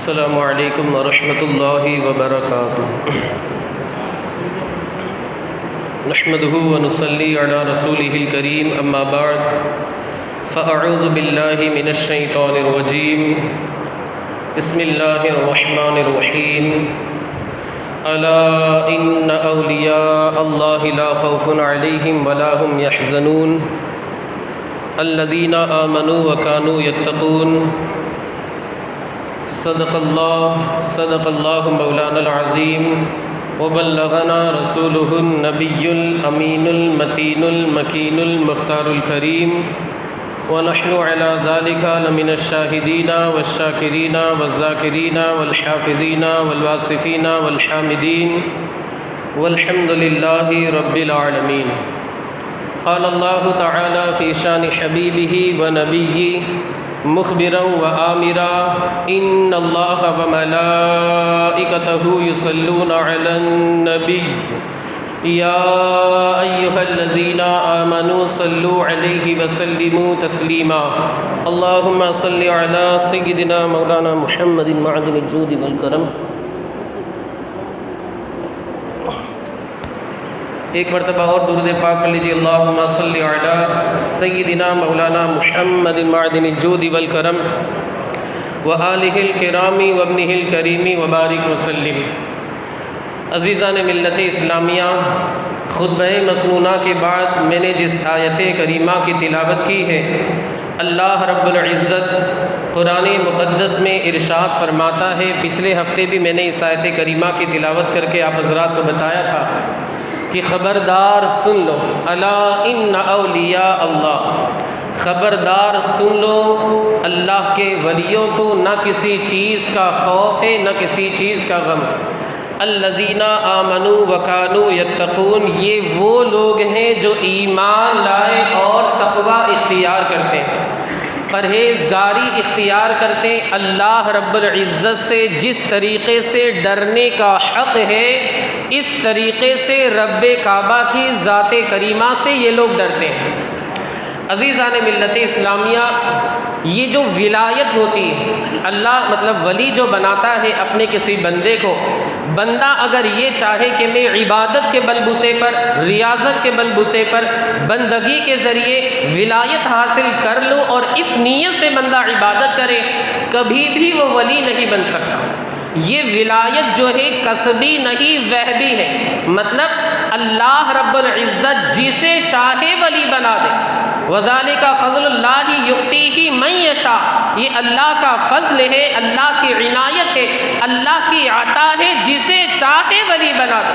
السلام علیکم ورحمۃ اللہ وبرکاتہ۔ نحمده ونصلی علی رسولہ الکریم، اما بعد فاعوذ باللہ من الشیطان الرجیم، بسم اللہ الرحمن الرحیم۔ الا ان اولیاء اللہ لا خوف علیہم ولا هم یحزنون الذین آمنوا وکانوا یتقون۔ صدق اللہ مولانا العظیم، وبلغنا رسولہ النبی الامین المتین المکین المختار الکریم، ونحن علی ذلک لمن الشاہدین والشاکرین والذاکرین والحافظین والواصفین والحامدین، والحمد للہ رب العالمین۔ قال اللہ تعالی فی شان حبیبہ ونبیہ مخبرا وآمرا ان اللہ وملائکتہ یصلون علی النبی یا ایہا الذین آمنوا صلوا علیہ وسلموا تسلیما۔ اللہم صل علی سیدنا مولانا محمد معدن الجود والکرم۔ ایک مرتبہ اور درود پاک پڑھ لیجیے، اللہم صلی علی سیدنا مولانا محمد معدن الجود والکرم وآلہ الکرام وابنہ الکریم وبارک وسلم۔ عزیزان ملت اسلامیہ، خطبہ مسنونہ کے بعد میں نے جس آیت کریمہ کی تلاوت کی ہے، اللہ رب العزت قرآن مقدس میں ارشاد فرماتا ہے، پچھلے ہفتے بھی میں نے اس آیت کریمہ کی تلاوت کر کے آپ حضرات کو بتایا تھا کہ خبردار سن لو، الا ان اولیاء اللہ، خبردار سن لو، اللہ کے ولیوں کو نہ کسی چیز کا خوف ہے نہ کسی چیز کا غم۔ الذین آمنوا وکانوا یتقون، یہ وہ لوگ ہیں جو ایمان لائے اور تقوی اختیار کرتے ہیں، پرہیزگاری اختیار کرتے ہیں، اللہ رب العزت سے جس طریقے سے ڈرنے کا حق ہے اس طریقے سے رب کعبہ کی ذات کریمہ سے یہ لوگ ڈرتے ہیں۔ عزیزان ملت اسلامیہ، یہ جو ولایت ہوتی ہے، اللہ مطلب ولی جو بناتا ہے اپنے کسی بندے کو، بندہ اگر یہ چاہے کہ میں عبادت کے بلبوتے پر، ریاضت کے بلبوتے پر، بندگی کے ذریعے ولایت حاصل کر لوں اور اس نیت سے بندہ عبادت کرے، کبھی بھی وہ ولی نہیں بن سکتا۔ یہ ولایت جو ہے کسبی نہیں وہبی ہے، مطلب اللہ رب العزت جسے چاہے ولی بنا دے۔ وَذَلِكَ فَضْلُ اللَّهِ يُؤْتِيهِ مَن يَشَاءُ، یہ اللہ کا فضل ہے، اللہ کی عنایت ہے، اللہ کی عطا ہے، جسے چاہے ولی بنا دے۔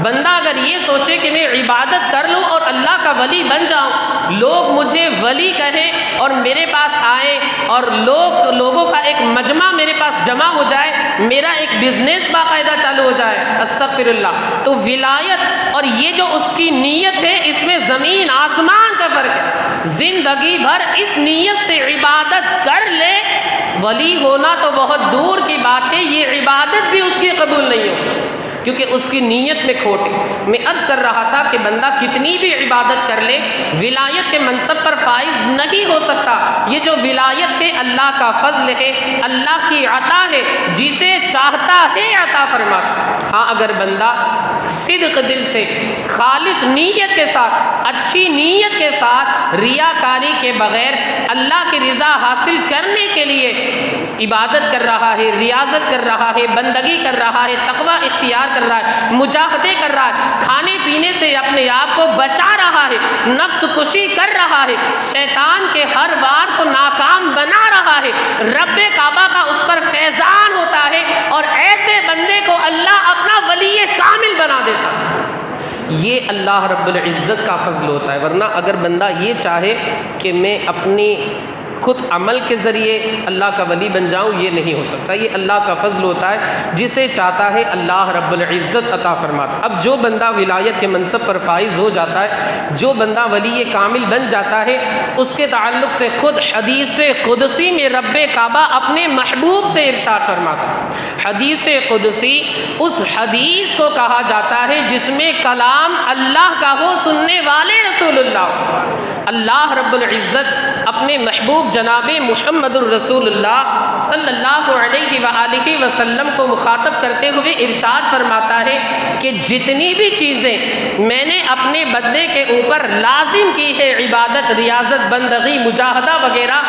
بندہ اگر یہ سوچے کہ میں عبادت کر لوں اور اللہ کا ولی بن جاؤں، لوگ مجھے ولی کہیں اور میرے پاس آئے اور لوگوں کا ایک مجمع میرے پاس جمع ہو جائے، میرا ایک بزنس باقاعدہ چالو ہو جائے، استغفر اللہ، تو ولایت اور یہ جو اس کی نیت ہے اس میں زمین آسمان کا فرق ہے۔ زندگی بھر اس نیت سے عبادت کر لے، ولی ہونا تو بہت دور کی بات ہے، یہ عبادت بھی اس کی قبول نہیں ہو، کیونکہ اس کی نیت میں کھوٹ ہے۔ میں عرض کر رہا تھا کہ بندہ کتنی بھی عبادت کر لے، ولایت کے منصب پر فائز نہیں ہو سکتا۔ یہ جو ولایت ہے اللہ کا فضل ہے، اللہ کی عطا ہے، جسے چاہتا ہے عطا فرماتا۔ ہاں اگر بندہ صدق دل سے، خالص نیت کے ساتھ، اچھی نیت کے ساتھ، ریاکاری کے بغیر اللہ کی رضا حاصل کرنے کے لیے عبادت کر رہا ہے، ریاضت کر رہا ہے، بندگی کر رہا ہے، تقوی اختیار کر رہا ہے، مجاہدے کر رہا ہے، کھانے پینے سے اپنے آپ کو بچا رہا ہے، نفس کشی کر رہا ہے، شیطان کے ہر وار کو ناکام بنا رہا ہے، رب کعبہ کا اس پر فیضان ہوتا ہے، اور ایسے بندے کو اللہ اپنا ولی کامل بنا دیتا ہے۔ یہ اللہ رب العزت کا فضل ہوتا ہے، ورنہ اگر بندہ یہ چاہے کہ میں اپنی خود عمل کے ذریعے اللہ کا ولی بن جاؤں، یہ نہیں ہو سکتا۔ یہ اللہ کا فضل ہوتا ہے، جسے چاہتا ہے اللہ رب العزت عطا فرماتا۔ اب جو بندہ ولایت کے منصب پر فائز ہو جاتا ہے، جو بندہ ولی کامل بن جاتا ہے، اس کے تعلق سے خود حدیث قدسی میں رب کعبہ اپنے محبوب سے ارشاد فرماتا ہے۔ حدیث قدسی اس حدیث کو کہا جاتا ہے جس میں کلام اللہ کا ہو، سننے والے رسول اللہ۔ اللہ رب العزت اپنے محبوب جناب محمد الرسول اللہ صلی اللہ علیہ وآلہ وسلم کو مخاطب کرتے ہوئے ارشاد فرماتا ہے کہ جتنی بھی چیزیں میں نے اپنے بندے کے اوپر لازم کی ہے، عبادت، ریاضت، بندگی، مجاہدہ وغیرہ،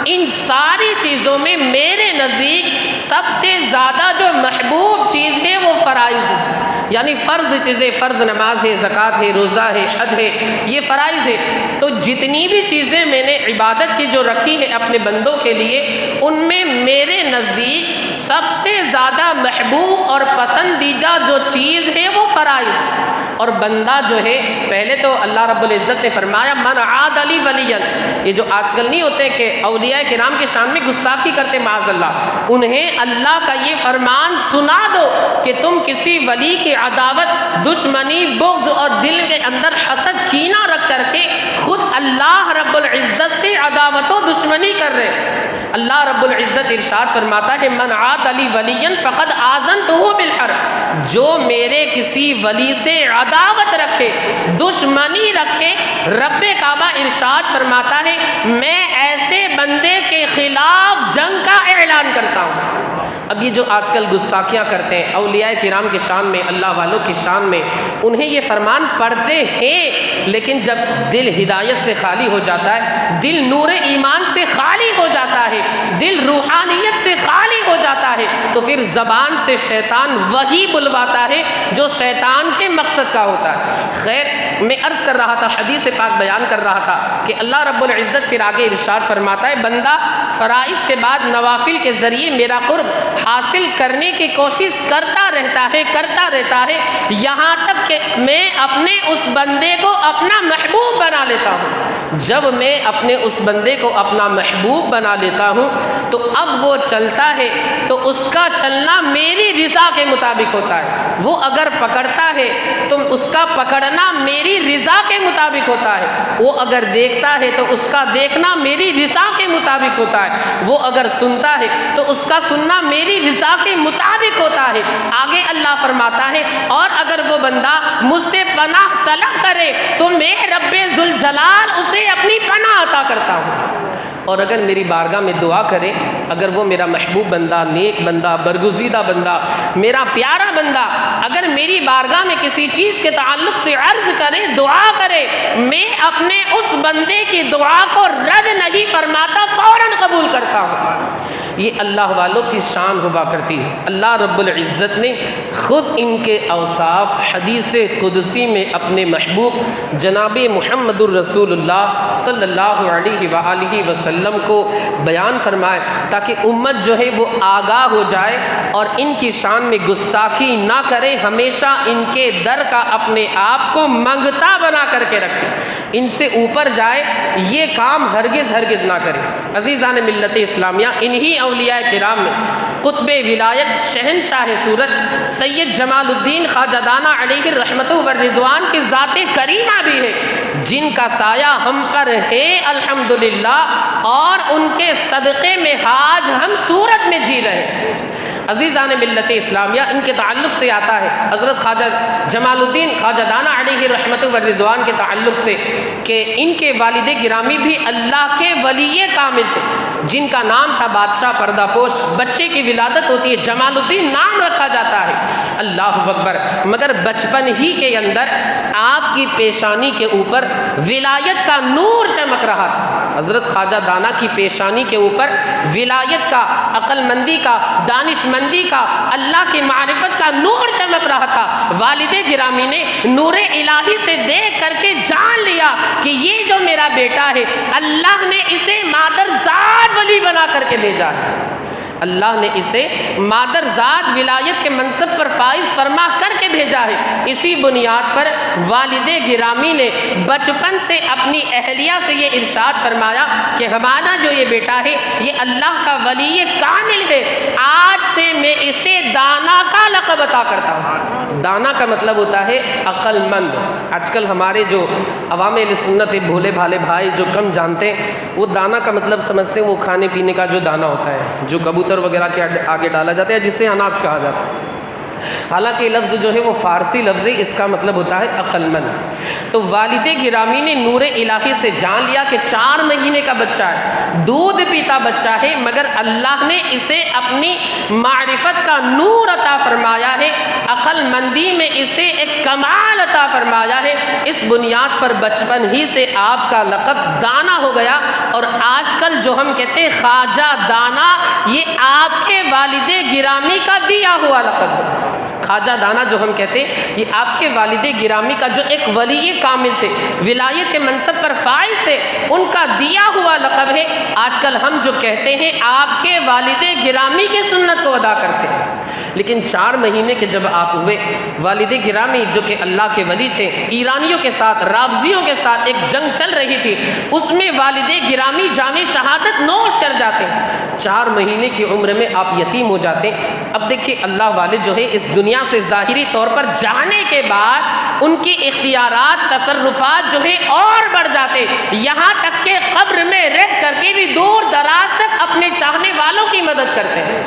ان ساری چیزوں میں میرے نزدیک سب سے زیادہ جو محبوب چیز ہے وہ فرائض ہے، یعنی فرض چیزیں، فرض نماز ہے، زکوٰۃ ہے، روزہ ہے، حج ہے، یہ فرائض ہے۔ تو جتنی بھی چیزیں میں نے عبادت کی جو رکھی ہے اپنے بندوں کے لیے، ان میں میرے نزدیک سب سے زیادہ محبوب اور پسندیدہ جو چیز ہے وہ فرائض ہے۔ اور بندہ جو ہے، پہلے تو اللہ رب العزت نے فرمایا من عاد لی ولیا، یہ جو آج کل نہیں ہوتے کہ اولیاء کرام کے شان میں گستاخی کرتے معاذ اللہ، انہیں اللہ کا یہ فرمان سنا دو کہ تم کسی ولی کی عداوت، دشمنی، بغض اور دل کے اندر حسد، کینہ رکھ کر کے خود اللہ رب العزت سے عداوت و دشمنی کر رہے۔ اللہ رب العزت ارشاد فرماتا ہے من عاد لی ولیا فقد آذنتہ بالحرب، جو میرے کسی ولی سے عداوت رکھے، دشمنی رکھے، رب کعبہ ارشاد فرماتا ہے میں ایسے بندے کے خلاف جنگ کا اعلان کرتا ہوں۔ اب یہ جو آج کل گستاخیاں کرتے ہیں اولیاء کرام کے شان میں، اللہ والوں کی شان میں، انہیں یہ فرمان پڑھتے ہیں، لیکن جب دل ہدایت سے خالی ہو جاتا ہے، دل نور ایمان سے خالی ہو جاتا ہے، دل روحانیت سے خالی ہو جاتا ہے، تو پھر زبان سے شیطان وہی بلواتا ہے جو شیطان کے مقصد کا ہوتا ہے۔ خیر، میں عرض کر رہا تھا، حدیث پاک بیان کر رہا تھا کہ اللہ رب العزت پھر آگے ارشاد فرماتا ہے بندہ فرائض کے بعد نوافل کے ذریعے میرا قرب حاصل کرنے کی کوشش کرتا رہتا ہے یہاں تک کہ میں اپنے اس بندے کو اپنا محبوب بنا لیتا ہوں۔ جب میں اپنے اس بندے کو اپنا محبوب بنا لیتا ہوں تو اب وہ چلتا ہے تو اس کا چلنا میری رضا کے مطابق ہوتا ہے، وہ اگر پکڑتا ہے تو اس کا پکڑنا میری رضا کے مطابق ہوتا ہے، وہ اگر دیکھتا ہے تو اس کا دیکھنا میری رضا کے مطابق ہوتا ہے، وہ اگر سنتا ہے تو اس کا سننا میری رضا کے مطابق ہوتا ہے۔ آگے اللہ فرماتا ہے اور اگر وہ بندہ مجھ سے پناہ طلب کرے تو میں رب ذوالجلال اسے اپنی پناہ عطا کرتا ہوں، اور اگر میری بارگاہ میں دعا کرے، اگر وہ میرا محبوب بندہ، نیک بندہ، برگزیدہ بندہ، میرا پیارا بندہ اگر میری بارگاہ میں کسی چیز کے تعلق سے عرض کرے، دعا کرے، میں اپنے اس بندے کی دعا کو رد نہیں فرماتا، فوراً قبول کرتا ہوں۔ یہ اللہ والوں کی شان ہوا کرتی ہے۔ اللہ رب العزت نے خود ان کے اوصاف حدیث قدسی میں اپنے محبوب جناب محمد الرسول اللہ صلی اللہ علیہ وآلہ وسلم کو بیان فرمائے تاکہ امت جو ہے وہ آگاہ ہو جائے اور ان کی شان میں گستاخی نہ کرے، ہمیشہ ان کے در کا اپنے آپ کو منگتا بنا کر کے رکھے، ان سے اوپر جائے، یہ کام ہرگز نہ کرے۔ عزیزان ملت اسلامیہ، انہی اولیاء کرام میں قطب ولایت، شہنشاہ صورت سید جمال الدین خواجہ دانا علیہ الرحمت والرضوان کی ذات کریمہ بھی ہے، جن کا سایہ ہم پر ہے الحمدللہ، اور ان کے صدقے میں آج ہم صورت میں جی رہے ہیں۔ عزیزان ملت اسلامیہ، ان کے تعلق سے آتا ہے حضرت خواجہ جمال الدین خواجہ دانا علیہ رحمت والرضوان کے تعلق سے کہ ان کے والد گرامی بھی اللہ کے ولی کامل تھے، جن کا نام تھا بادشاہ پردہ پوش۔ بچے کی ولادت ہوتی ہے، جمال الدین نام رکھا جاتا ہے، اللہ اکبر، مگر بچپن ہی کے اندر آپ کی پیشانی کے اوپر ولایت کا نور چمک رہا تھا۔ حضرت خواجہ دانا کی پیشانی کے اوپر ولایت کا، عقل مندی کا، دانش مندی کا، اللہ کی معرفت کا نور چمک رہا تھا۔ والد گرامی نے نور الہی سے دیکھ کر کے جان لیا کہ یہ جو میرا بیٹا ہے اللہ نے اسے مادرزاد ولی بنا کر کے بھیجا ہے، اللہ نے اسے مادرزاد ولایت کے منصب پر فائز فرما کر کے بھیجا ہے۔ اسی بنیاد پر والد گرامی نے بچپن سے اپنی اہلیہ سے یہ ارشاد فرمایا کہ ہمارا جو یہ بیٹا ہے یہ اللہ کا ولی کامل ہے، آج سے میں اسے دانا کا لقب عطا کرتا ہوں۔ دانا کا مطلب ہوتا ہے عقل مند۔ آج کل ہمارے جو عوام اہل سنت بھولے بھالے بھائی جو کم جانتے ہیں، وہ دانا کا مطلب سمجھتے ہیں وہ کھانے پینے کا جو دانا ہوتا ہے، جو کبوتر وغیرہ کے آگے ڈالا جاتا ہے، جسے اناج کہا جاتا ہے۔ حالانکہ یہ لفظ جو ہے وہ فارسی لفظ ہے، اس کا مطلب ہوتا ہے عقل مند۔ تو والد گرامی نے نور الہی سے جان لیا کہ 4 مہینے کا بچہ ہے، دودھ پیتا بچہ ہے، مگر اللہ نے اسے اپنی معرفت کا نور عطا فرمایا ہے، عقل مندی میں اسے ایک کمال عطا فرمایا ہے۔ اس بنیاد پر بچپن ہی سے آپ کا لقب دانا ہو گیا، اور آج کل جو ہم کہتے ہیں خواجہ دانا، یہ آپ کے والد گرامی کا دیا ہوا لقب ہے۔ خواجہ دانا جو ہم کہتے ہیں یہ آپ کے والد گرامی کا، جو ایک ولی کامل تھے، ولایت کے منصب پر فائز تھے، ان کا دیا ہوا لقب ہے۔ آج کل ہم جو کہتے ہیں آپ کے والد گرامی کی سنت کو ادا کرتے ہیں، لیکن 4 مہینے کے جب آپ ہوئے، والد گرامی جو کہ اللہ کے ولی تھے، ایرانیوں کے ساتھ، رافضیوں کے ساتھ ایک جنگ چل رہی تھی، اس میں والد گرامی جام شہادت نوش کر جاتے ہیں۔ 4 مہینے کی عمر میں آپ یتیم ہو جاتے ہیں۔ اب دیکھیے اللہ والد جو ہے اس دنیا سے ظاہری طور پر جانے کے بعد ان کی اختیارات، تصرفات جو ہے اور بڑھ جاتے، یہاں تک کہ قبر میں رہ کر کے بھی دور دراز تک اپنے چاہنے والوں کی مدد کرتے ہیں۔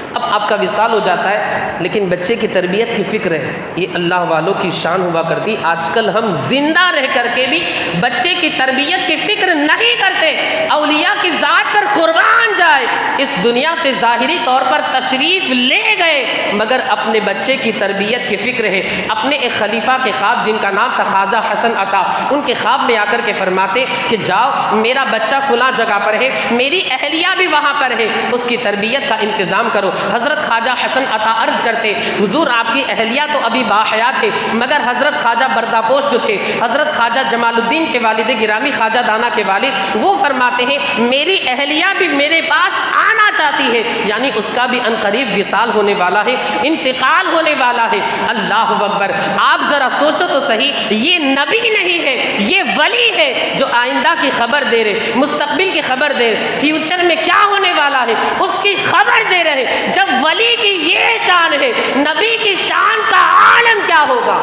اب آپ کا وصال ہو جاتا ہے، لیکن بچے کی تربیت کی فکر ہے، یہ اللہ والوں کی شان ہوا کرتی۔ آج کل ہم زندہ رہ کر کے بھی بچے کی تربیت کی فکر نہیں کرتے۔ اولیاء کی ذات پر قربان جائے، اس دنیا سے ظاہری طور پر تشریف لے گئے، مگر اپنے بچے کی تربیت کی فکر ہے۔ اپنے ایک خلیفہ کے خواب، جن کا نام تھا خواجہ حسن عطا، ان کے خواب میں آ کر کے فرماتے کہ جاؤ، میرا بچہ فلاں جگہ پر ہے، میری اہلیہ بھی وہاں پر ہے، اس کی تربیت کا انتظام کرو۔ حضرت خواجہ حسن عطا عرض کرتے، حضور آپ کی اہلیہ تو ابھی باحیات تھے، مگر حضرت خواجہ برداپوش جو تھے، حضرت خواجہ جمال الدین کے والد گرامی، خواجہ دانا کے والد، وہ فرماتے ہیں میری اہلیہ بھی میرے پاس آنا چاہتی ہے، یعنی اس کا بھی عنقریب وصال ہونے والا ہے، انتقال ہونے والا ہے۔ اللہ اکبر! آپ ذرا سوچو تو صحیح، یہ نبی نہیں ہے، یہ ولی ہے جو آئندہ کی خبر دے رہے، مستقبل کی خبر دے رہے، فیوچر میں کیا ہونے والا ہے اس کی خبر دے رہے۔ جب ولی کی یہ شان ہے، نبی کی شان کا عالم کیا ہوگا؟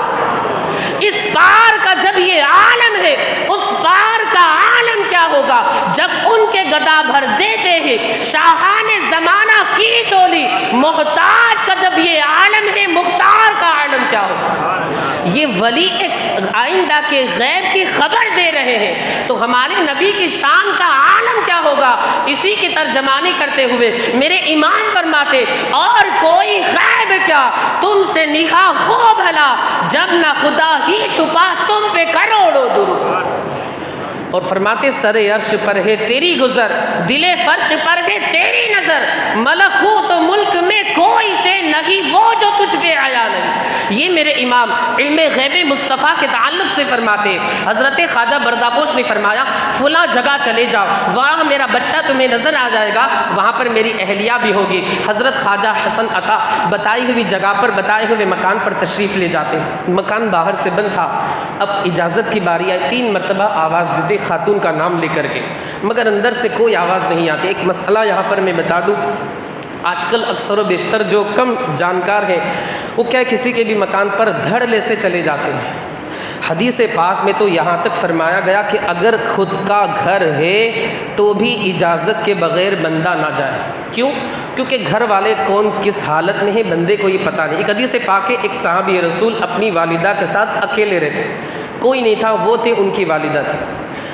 اس پار کا جب یہ عالم ہے، اس پار کا عالم کیا ہوگا؟ جب ان کے گدا بھر دیتے ہیں شاہان زمانہ کی چولی، محتاج کا جب یہ عالم ہے، مختار کا عالم کیا ہوگا؟ یہ ولی ایک آئندہ کے غیب کی خبر دے رہے ہیں، تو ہمارے نبی کی شان کا عالم کیا ہوگا؟ اسی کی ترجمانی کرتے ہوئے میرے امام فرماتے، اور کوئی غیب کیا تم سے نگاہ ہو بھلا، جب نہ خدا ہی چھپا تم پہ کروڑوں درود۔ اور فرماتے سر عرش پر ہے تیری گزر، دل فرش پر ہے تیری نظر، ملکوت و ملک میں کوئی شے نہیں وہ جو تجھ پہ آیا نہیں۔ یہ میرے امام علم غیب مصطفیٰ کے تعلق سے فرماتے۔ حضرت خواجہ برداپوش نے فرمایا فلاں جگہ چلے جاؤ، وہاں میرا بچہ تمہیں نظر آ جائے گا، وہاں پر میری اہلیہ بھی ہوگی۔ حضرت خواجہ حسن عطا بتائی ہوئی جگہ پر، بتائے ہوئے مکان پر تشریف لے جاتے ہیں۔ مکان باہر سے بند تھا، اب اجازت کی باری آئی، 3 مرتبہ آواز دیتے خاتون کا نام لے کر کے، مگر اندر سے کوئی آواز نہیں آتی۔ ایک مسئلہ یہاں پر میں بتا دوں، آج کل اکثر و بیشتر جو کم جانکار ہیں وہ کیا کسی کے بھی مکان پر دھڑ لے سے چلے جاتے ہیں۔ حدیث پاک میں تو یہاں تک فرمایا گیا کہ اگر خود کا گھر ہے تو بھی اجازت کے بغیر بندہ نہ جائے۔ کیوں؟ کیونکہ گھر والے کون کس حالت میں ہیں بندے کو یہ پتہ نہیں۔ ایک حدیث پاک ہے، ایک صحابی رسول اپنی والدہ کے ساتھ اکیلے رہتے، کوئی نہیں تھا، وہ تھے ان کی والدہ تھی۔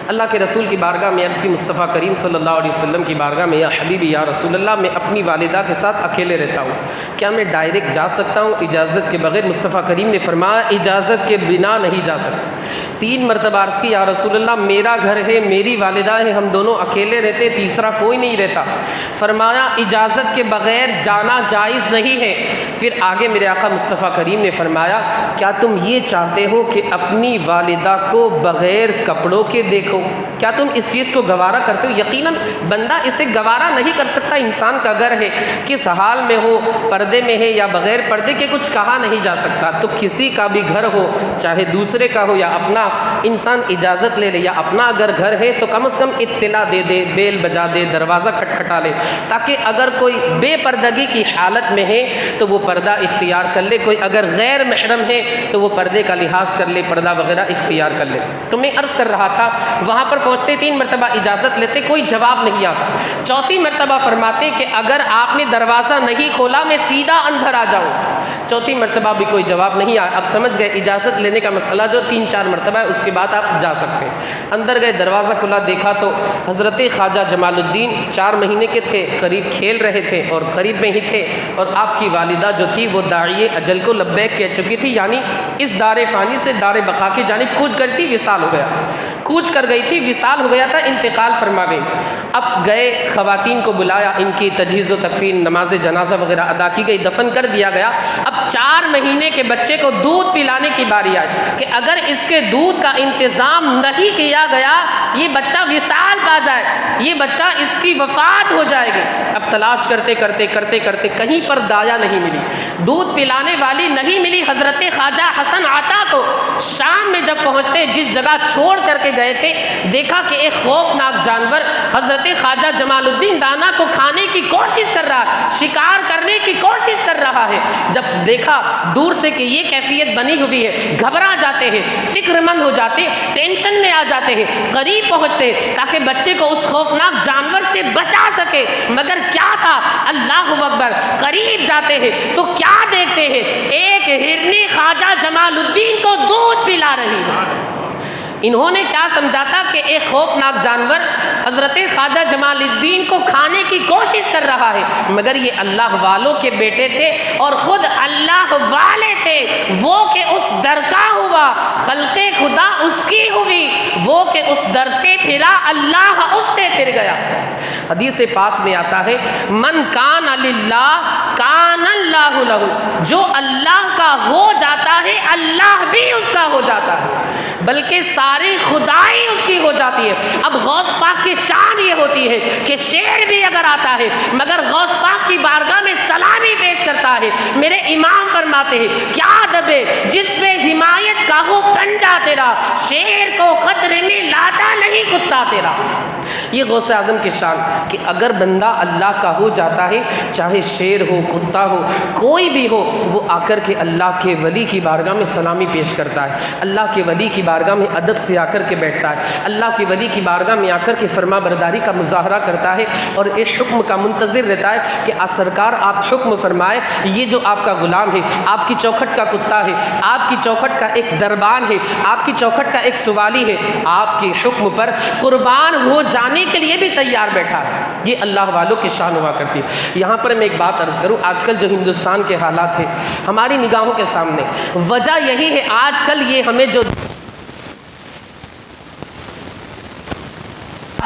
اللہ کے رسول کی بارگاہ میں عرض کی، مصطفیٰ کریم صلی اللہ علیہ وسلم کی بارگاہ میں، یا حبیبی یا رسول اللہ، میں اپنی والدہ کے ساتھ اکیلے رہتا ہوں، کیا میں ڈائریکٹ جا سکتا ہوں اجازت کے بغیر؟ مصطفیٰ کریم نے فرمایا اجازت کے بنا نہیں جا سکتے۔ 3 مرتبہ عرض کی، یا رسول اللہ میرا گھر ہے، میری والدہ ہے، ہم دونوں اکیلے رہتے، تیسرا کوئی نہیں رہتا۔ فرمایا اجازت کے بغیر جانا جائز نہیں ہے۔ پھر آگے میرے آقا مصطفیٰ کریم نے فرمایا کیا تم یہ چاہتے ہو کہ اپنی والدہ کو بغیر کپڑوں کے دیکھو؟ کیا تم اس چیز کو گوارا کرتے ہو؟ یقیناً بندہ اسے گوارا نہیں کر سکتا، انسان کا گھر ہے، کس حال میں ہو، پردے میں ہے یا بغیر پردے کے، کچھ کہا نہیں جا سکتا۔ تو کسی کا بھی گھر ہو، چاہے دوسرے کا ہو یا اپنا، انسان اجازت لے لے، یا اپنا اگر گھر ہے تو کم از کم اطلاع دے دے، بیل بجا دے، دروازہ کھٹکھٹا لے، تاکہ اگر کوئی بے پردگی کی حالت میں ہے تو وہ پردہ اختیار کر لے، کوئی اگر غیر محرم ہے تو وہ پردے کا لحاظ کر لے، پردہ وغیرہ اختیار کر لے۔ تو میں عرض کر رہا تھا، وہاں پر پہنچتے 3 مرتبہ اجازت لیتے، کوئی جواب نہیں آتا۔ 4تھی مرتبہ فرماتے کہ اگر آپ نے دروازہ نہیں کھولا میں سیدھا اندر آ جاؤں۔ چوتھی مرتبہ بھی کوئی جواب نہیں آیا، اب سمجھ گئے اجازت لینے کا مسئلہ جو 3-4 مرتبہ ہے، اس کے بعد آپ جا سکتے ہیں۔ اندر گئے، دروازہ کھلا، دیکھا تو حضرت خواجہ جمال الدین 4 مہینے کے تھے، قریب کھیل رہے تھے اور قریب میں ہی تھے، اور آپ کی والدہ جو تھی وہ داعی اجل کو لبیک کہہ چکی تھی، یعنی اس دار فانی سے دار بقا کی جانب کوچ کر تھی، وصال ہو گیا، کوچ کر گئی تھی، وصال ہو گیا تھا، انتقال فرما گئی۔ اب گئے، خواتین کو بلایا، ان کی تجہیز و تکفین، نماز جنازہ وغیرہ ادا کی گئی، دفن کر دیا گیا۔ اب 4 مہینے کے بچے کو دودھ پلانے کی باری آئی کہ اگر اس کے دودھ کا انتظام نہیں کیا گیا یہ بچہ وصال پا جائے، یہ بچہ اس کی وفات ہو جائے گی۔ اب تلاش کرتے کرتے کرتے کرتے کہیں پر دایا نہیں ملی، دودھ پلانے والی نہیں ملی۔ حضرت خواجہ حسن عطا کو شام میں جب پہنچتے، جس جگہ چھوڑ کر کے گئے تھے، دیکھا کہ ایک خوفناک جانور حضرت خواجہ جمال الدین دانا کو کھانے کی کوشش کر رہا ہے، شکار کرنے کی کوشش کر رہا ہے۔ جب دیکھا دور سے کہ یہ کیفیت بنی ہوئی ہے، گھبرا جاتے ہیں، فکر مند ہو جاتے، ٹینشن میں آ جاتے ہیں، قریب پہنچتے تاکہ بچے کو اس خوفناک جانور سے بچا سکے، مگر کیا تھا، اللہ اکبر، قریب جاتے ہیں تو کیا دیکھتے ہیں، ایک ہرنی خواجہ جمال الدین کو دودھ پلا رہی ہے۔ انہوں نے کیا سمجھا تھا کہ ایک خوفناک جانور حضرت خواجہ جمال الدین کو کھانے کی کوشش کر رہا ہے، مگر یہ اللہ والوں کے بیٹے تھے اور خود اللہ والے تھے۔ وہ کہ اس در کا ہوا، خلق خدا اس کی ہوئی، وہ کہ اس در سے پھرا، اللہ اس سے پھر گیا۔ حدیث پاک میں آتا ہے، من کان للہ کان اللہ لہ، جو اللہ کا ہو جاتا ہے اللہ بھی اس کا ہو جاتا ہے، بلکہ ساری خدائی اس کی ہو جاتی ہے۔ اب غوث پاک کی شان یہ ہوتی ہے کہ شیر بھی اگر آتا ہے مگر غوث پاک کی بارگاہ میں سلامی پیش کرتا ہے۔ میرے امام فرماتے ہیں، کیا دبے جس پہ حمایت کا ہو پنجا تیرا، شیر کو خطرے میں لاتا نہیں کتا تیرا۔ یہ غوث اعظم کی شان کہ اگر بندہ اللہ کا ہو جاتا ہے، چاہے شیر ہو، کتا ہو، کوئی بھی ہو، وہ آ کر کے اللہ کے ولی کی بارگاہ میں سلامی پیش کرتا ہے، اللہ کے ولی کی بارگاہ میں ادب سے آ کر کے بیٹھتا ہے، اللہ کے ولی کی بارگاہ میں آ کر کے فرما برداری کا مظاہرہ کرتا ہے اور ایک حکم کا منتظر رہتا ہے کہ سرکار آپ حکم فرمائے، یہ جو آپ کا غلام ہے، آپ کی چوکھٹ کا کتا ہے، آپ کی چوکھٹ کا ایک دربان ہے، آپ کی چوکھٹ کا ایک سوالی ہے، آپ کے حکم پر قربان ہو جانے کے لیے بھی تیار بیٹھا ہے۔ یہ اللہ والوں کی شان ہوا کرتی ہے۔ یہاں پر میں ایک بات عرض کروں، آج کل جو ہندوستان کے حالات ہیں ہماری نگاہوں کے سامنے، وجہ یہی ہے آج کل یہ ہمیں جو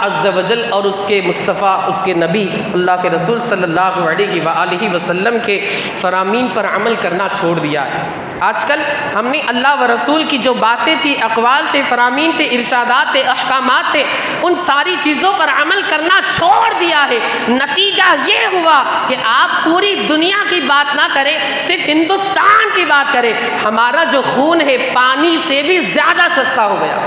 عز وجل اور اس کے مصطفیٰ، اس کے نبی اللہ کے رسول صلی اللہ علیہ وآلہ وسلم کے فرامین پر عمل کرنا چھوڑ دیا ہے۔ آج کل ہم نے اللہ و رسول کی جو باتیں تھی، اقوال تھے، فرامین تھے، ارشادات تھے، احکامات تھے، ان ساری چیزوں پر عمل کرنا چھوڑ دیا ہے۔ نتیجہ یہ ہوا کہ آپ پوری دنیا کی بات نہ کریں، صرف ہندوستان کی بات کریں، ہمارا جو خون ہے پانی سے بھی زیادہ سستا ہو گیا۔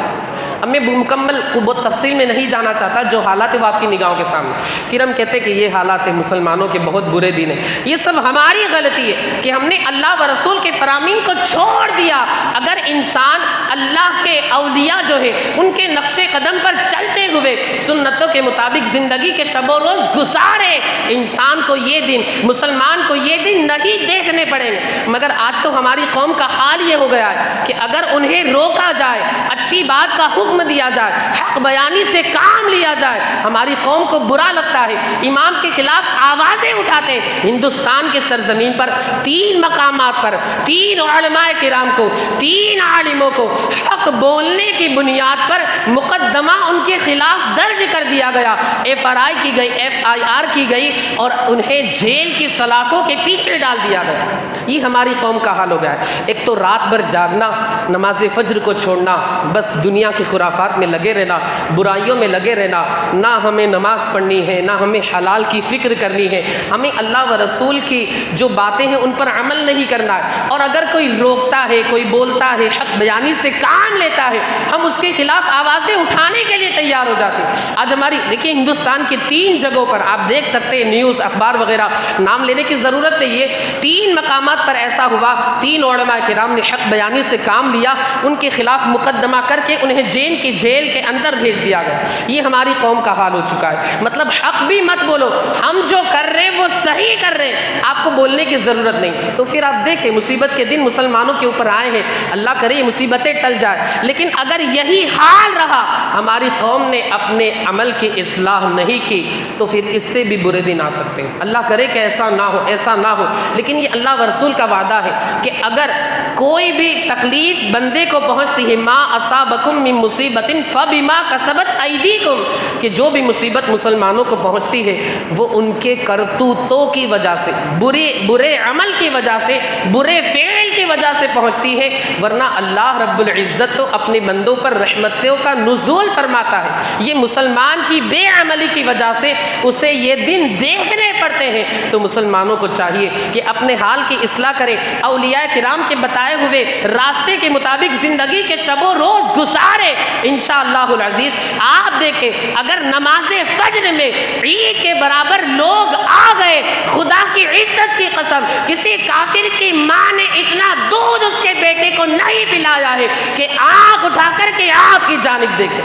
اب میں مکمل بہت تفصیل میں نہیں جانا چاہتا، جو حالات ہے وہ آپ کی نگاہوں کے سامنے، پھر ہم کہتے ہیں کہ یہ حالات ہیں مسلمانوں کے بہت برے دن ہیں۔ یہ سب ہماری غلطی ہے کہ ہم نے اللہ و رسول کے فرامین کو چھوڑ دیا۔ اگر انسان اللہ کے اولیاء جو ہے ان کے نقش قدم پر چلتے ہوئے سنتوں کے مطابق زندگی کے شب و روز گزارے، انسان کو یہ دن، مسلمان کو یہ دن نہیں دیکھنے پڑیں گے۔ مگر آج تو ہماری قوم کا حال یہ ہو گیا ہے کہ اگر انہیں روکا جائے، اچھی بات کا حکم دیا جائے، حق بیانی سے کام لیا جائے، ہماری قوم کو برا لگتا ہے، امام کے خلاف آوازیں اٹھاتے ہیں۔ ہندوستان کے سرزمین پر 3 مقامات پر 3 علماء کرام کو، 3 عالموں کو حق بولنے کی بنیاد پر مقدمہ ان کے خلاف درج کر دیا گیا، FRI کی گئی، FIR کی گئی اور انہیں جیل کی سلاخوں کے پیچھے ڈال دیا گیا۔ یہ ہماری قوم کا حال ہو گیا ہے۔ ایک تو رات بھر جاگنا، نماز فجر کو چھوڑنا، بس دنیا کی خرافات میں لگے رہنا، برائیوں میں لگے رہنا، نہ ہمیں نماز پڑھنی ہے، نہ ہمیں حلال کی فکر کرنی ہے، ہمیں اللہ و رسول کی جو باتیں ہیں ان پر عمل نہیں کرنا ہے۔ اور اگر کوئی روکتا ہے، کوئی بولتا ہے، حق بیانی سے کام لیتا ہے، ہم اس کے خلاف آوازیں اٹھانے کے لیے تیار ہو جاتے ہیں۔ آج ہماری دیکھیں ہندوستان کی 3 جگہوں پر آپ دیکھ سکتے ہیں، نیوز اخبار وغیرہ، نام لینے کی ضرورت نہیں ہے، 3 مقامات پر ایسا ہوا، 3 علماء کرام نے حق بیانی سے کام لیا، ان کے خلاف مقدمہ کر کے انہیں جیل کے اندر بھیج دیا گیا۔ یہ ہماری قوم کا حال ہو چکا ہے۔ مطلب حق بھی مت بولو، ہم جو کر رہے ہیں وہ صحیح کر رہے ہیں، آپ آپ کو بولنے کی ضرورت نہیں۔ تو پھر آپ دیکھیں مصیبت کے دن مسلمانوں کے اوپر آئے ہیں، اللہ کرے یہ مصیبتیں ٹل جائے، لیکن اگر یہی حال رہا، ہماری قوم نے اپنے عمل کی اصلاح نہیں کی، تو پھر اس سے بھی برے دن آ سکتے ہیں۔ اللہ کرے کہ ایسا نہ ہو، ایسا نہ ہو، لیکن یہ اللہ و رسول کا وعدہ ہے کہ اگر کوئی بھی تکلیف بندے کو پہنچتی ہے، ما اصابکم من مصیبت فبما کسبت ایدیکم، کہ جو بھی مصیبت مسلمانوں کو پہنچتی ہے وہ ان کے کرتوتوں کی وجہ سے، برے عمل کی وجہ سے، برے فعل کی وجہ سے پہنچتی ہے، ورنہ اللہ رب العزت تو اپنے بندوں پر رحمتوں کا نزول فرماتا ہے۔ یہ مسلمان کی بے عملی کی وجہ سے اسے یہ دن دیکھنے پڑتے ہیں، تو مسلمانوں کو چاہیے کہ اپنے حال کی اصلاح کرے، اولیاء کرام کے بتائے ہوئے راستے کے مطابق زندگی کے شب و روز گزارے، انشاءاللہ العزیز۔ آپ دیکھیں اگر نماز فجر میں عید کے برابر لوگ آ گئے، خدا کی عزت کی قسم کسی کافر کی ماں نے اتنا دودھ اس کے بیٹے کو نہیں پلایا ہے کہ آنکھ اٹھا کر کے آپ کی جانب دیکھے،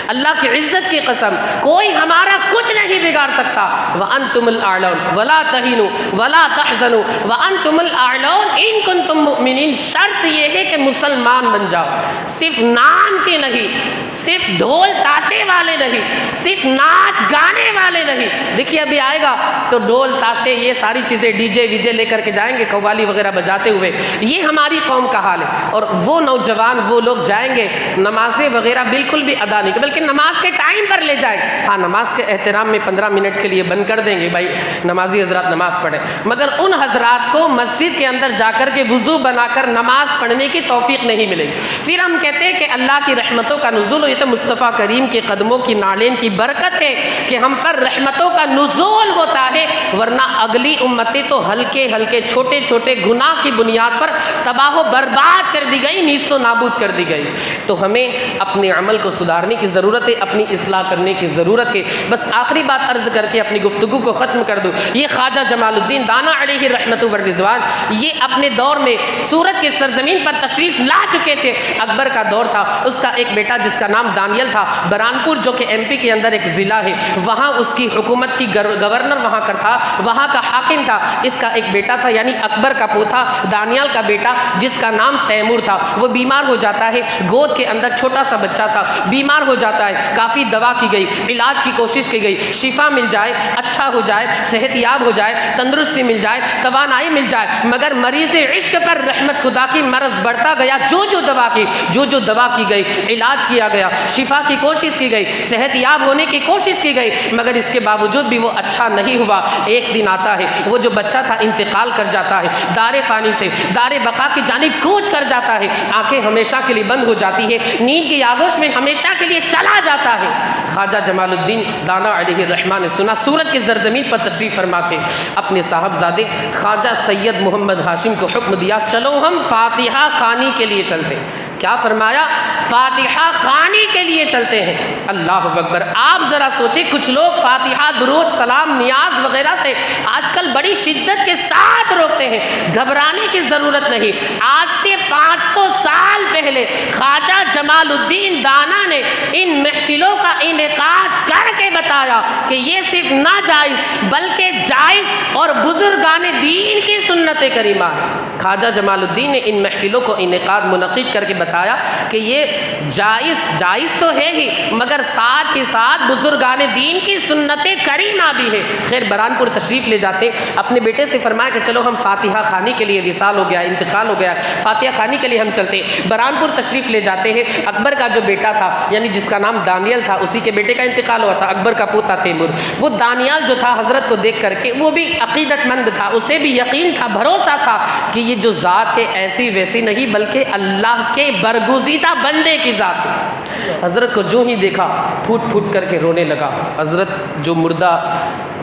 اللہ کی عزت کی قسم کوئی ہمارا کچھ نہیں بگاڑ سکتا۔ وَأَنْتُمُ الْأَعْلَوْنَ وَلَا تَهِنُوا وَلَا تَحْزَنُوا وَأَنْتُمُ الْأَعْلَوْنَ إِن كُنتُم مُؤْمِنِينَ۔ شرط یہ ہے کہ مسلمان بن جاؤ، صرف نام کے نہیں، صرف ڈھول تاشے والے نہیں، صرف ناچ گانے والے نہیں۔ دیکھیے ابھی آئے گا تو ڈھول تاشے یہ ساری چیزیں ڈی جے وی جے لے کر کے جائیں گے، قوالی وغیرہ بجاتے ہوئے، یہ ہماری قوم کا حال ہے۔ اور وہ نوجوان وہ لوگ جائیں گے نمازیں وغیرہ بالکل بھی ادا نہیں، بلکہ نماز کے ٹائم پر لے جائیں، ہاں نماز کے احترام میں 15 منٹ کے لیے بند کر دیں گے، بھائی نمازی حضرات نماز پڑھیں، مگر ان حضرات کو مسجد کے اندر جا کر کے وضو بنا کر نماز پڑھنے کی توفیق نہیں ملے گی۔ پھر ہم کہتے ہیں کہ اللہ کی رحمتوں کا نزول ہو، یہ تو مصطفیٰ کریم کے قدموں کی نالین کی برکت ہے کہ ہم پر رحمتوں کا نزول ہوتا ہے، ورنہ اگلی امتیں تو ہلکے ہلکے چھوٹے چھوٹے گناہ کی بنیاد پر تباہ و برباد کر دی گئی، نیست و نابود کر دی گئی۔ تو ہمیں اپنے عمل کو سدھارنے کی ضرورت ہے، اپنی اصلاح کرنے کی ضرورت ہے۔ بس آخری بات عرض کر کے اپنی گفتگو کو ختم کر دوں، یہ خواجہ جمال الدین دانا علیہ رحمت و رضوان، یہ اپنے دور میں سورت کی سرزمین پر تشریف لا چکے تھے۔ اکبر کا دور تھا، اس کا ایک بیٹا جس کا نام دانیل تھا، برانپور جو کہ MP کے اندر ایک ضلع ہے، وہاں اس کی حکومت تھی، گورنر وہاں کا تھا، وہاں کا حاکم تھا۔ اس کا ایک بیٹا تھا، یعنی اکبر کا پوتا دانیال کا بیٹا جس کا نام تیمور تھا، وہ بیمار ہو جاتا ہے، گود کے اندر چھوٹا سا بچہ تھا، بیمار ہو جاتا ہے، کافی دوا کی گئی، علاج کی کوشش کی گئی، شفا مل جائے، اچھا ہو جائے، صحت یاب ہو جائے، تندرستی مل جائے، توانائی مل جائے، مگر مریض عشق پر رحمت خدا کی مرض بڑھتا گیا، جو دوا کی گئی، علاج کیا گیا، شفا کی کوشش کی گئی، صحت یاب ہونے کی کوشش کی گئی، مگر اس کے باوجود بھی وہ اچھا نہیں ہوا۔ ایک دن آتا ہے، وہ جو بچہ تھا انتقال کر جاتا ہے، دار فانی سے دار بقا کی جانب کوچ کر جاتا ہے، آنکھیں ہمیشہ کے لیے بند ہو جاتی ہے، نیند کی آغوش میں ہمیشہ کے لیے چلا جاتا ہے۔ خواجہ جمال الدین دانا علیہ الرحمٰن نے سنا، سورت کی زرزمین پر تشریف فرماتے، اپنے صاحبزادے خواجہ سید محمد ہاشم کو حکم دیا، چلو ہم فاتحہ خوانی کے لیے چلتے ہیں۔ کیا فرمایا؟ فاتحہ خوانی کے لیے چلتے ہیں۔ اللہ اکبر۔ آپ ذرا سوچیں، کچھ لوگ فاتحہ، درود، سلام، نیاز وغیرہ سے آج کل بڑی شدت کے ساتھ روکتے ہیں، گھبرانے کی ضرورت نہیں۔ آج سے 500 سال پہلے خواجہ جمال الدین دانا نے ان محفلوں کا انعقاد کر کے بتایا کہ یہ صرف ناجائز بلکہ جائز اور بزرگان دین کی سنت کریمہ ہے۔ خواجہ جمال الدین نے ان محفلوں کو انعقاد منعقد کر کے بتایا کہ یہ جائز تو ہے ہی، مگر ساتھ ہی ساتھ بزرگان دین کی سنت کریمہ بھی ہے۔ خیر برانپور تشریف لے جاتے، اپنے بیٹے سے فرمایا کہ چلو ہم فاتحہ خوانی کے لیے، وصال ہو گیا، انتقال ہو گیا، فاتحہ خوانی کے لیے ہم چلتے۔ برانپور تشریف لے جاتے ہیں، اکبر کا جو بیٹا تھا، یعنی جس کا نام دانیال تھا، اسی کے بیٹے کا انتقال ہوا تھا، اکبر کا پوتا تیمور۔ وہ دانیال جو تھا حضرت کو دیکھ کر کے، وہ بھی عقیدت مند تھا، اسے بھی یقین تھا، بھروسہ تھا کہ یہ جو ذات ہے ایسی ویسی نہیں بلکہ اللہ کے برگزیدہ بندے کی ذات ہے۔ حضرت کو جو ہی دیکھا پھوٹ پھوٹ کر کے رونے لگا۔ حضرت جو مردہ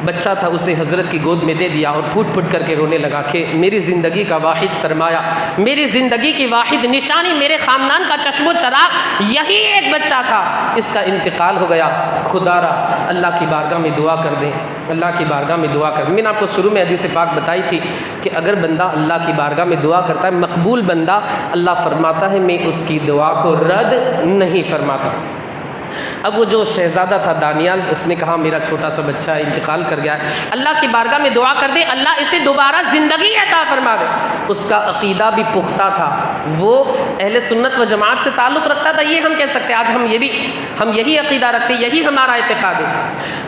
بچہ تھا اسے حضرت کی گود میں دے دیا اور پھوٹ پھوٹ کر کے رونے لگا کہ میری زندگی کا واحد سرمایہ، میری زندگی کی واحد نشانی، میرے خاندان کا چشم و چراغ یہی ایک بچہ تھا، اس کا انتقال ہو گیا۔ خدا را اللہ کی بارگاہ میں دعا کر دیں، اللہ کی بارگاہ میں دعا کر دیں۔ میں نے آپ کو شروع میں حدیث پاک بتائی تھی کہ اگر بندہ اللہ کی بارگاہ میں دعا کرتا ہے، مقبول بندہ، اللہ فرماتا ہے میں اس کی دعا کو رد نہیں فرماتا۔ اب وہ جو شہزادہ تھا دانیال، اس نے کہا میرا چھوٹا سا بچہ انتقال کر گیا ہے، اللہ کی بارگاہ میں دعا کر دے اللہ اسے دوبارہ زندگی عطا فرما دے۔ اس کا عقیدہ بھی پختہ تھا، وہ اہل سنت و جماعت سے تعلق رکھتا تھا، یہ ہم کہہ سکتے ہیں آج ہم یہی عقیدہ رکھتے ہیں، یہی ہمارا اعتقاد ہے۔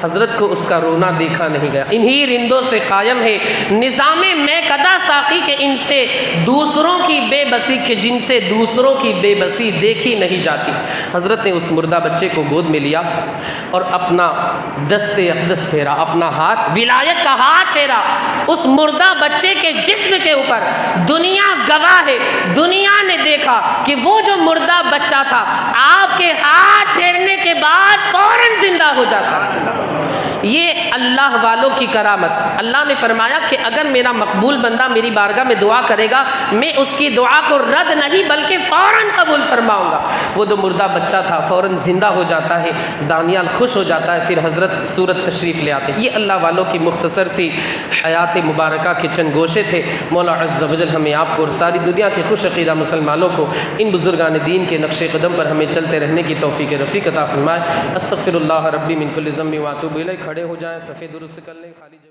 حضرت کو اس کا رونا دیکھا نہیں گیا، انہی رندوں سے قائم ہے نظام میں قدا ساقی کے، ان سے دوسروں کی بے بسی کے، جن سے دوسروں کی بے بسی دیکھی نہیں جاتی۔ حضرت نے اس مردہ بچے کو گود میں لیا اور اپنا دست اقدس پھیرا، اپنا ہاتھ، ولایت کا ہاتھ پھیرا اس مردہ بچے کے جسم کے اوپر۔ دنیا گواہ ہے، دنیا نے دیکھا کہ وہ جو مردہ بچہ تھا آپ کے ہاتھ پھیرنے کے بعد فوراً زندہ ہو جاتا۔ یہ اللہ والوں کی کرامت۔ اللہ نے فرمایا کہ اگر میرا مقبول بندہ میری بارگاہ میں دعا کرے گا، میں اس کی دعا کو رد نہیں بلکہ فوراً قبول فرماؤں گا۔ وہ جو مردہ بچہ تھا فوراً زندہ ہو جاتا ہے، دانیال خوش ہو جاتا ہے، پھر حضرت سورت تشریف لے آتے۔ یہ اللہ والوں کی مختصر سی حیات مبارکہ کے چند گوشے تھے۔ مولا عز و جل ہمیں آپ کو اور ساری دنیا کے خوش عقیدہ مسلمانوں کو ان بزرگان دین کے نقش قدم پر ہمیں چلتے رہنے کی توفیق رفیق عطا فرمائے۔ استغفر اللہ ربی من کل ذنب و اتوب الیہ۔ کھڑے ہو جائیں، صفحے درست کر لیں، خالی جگہ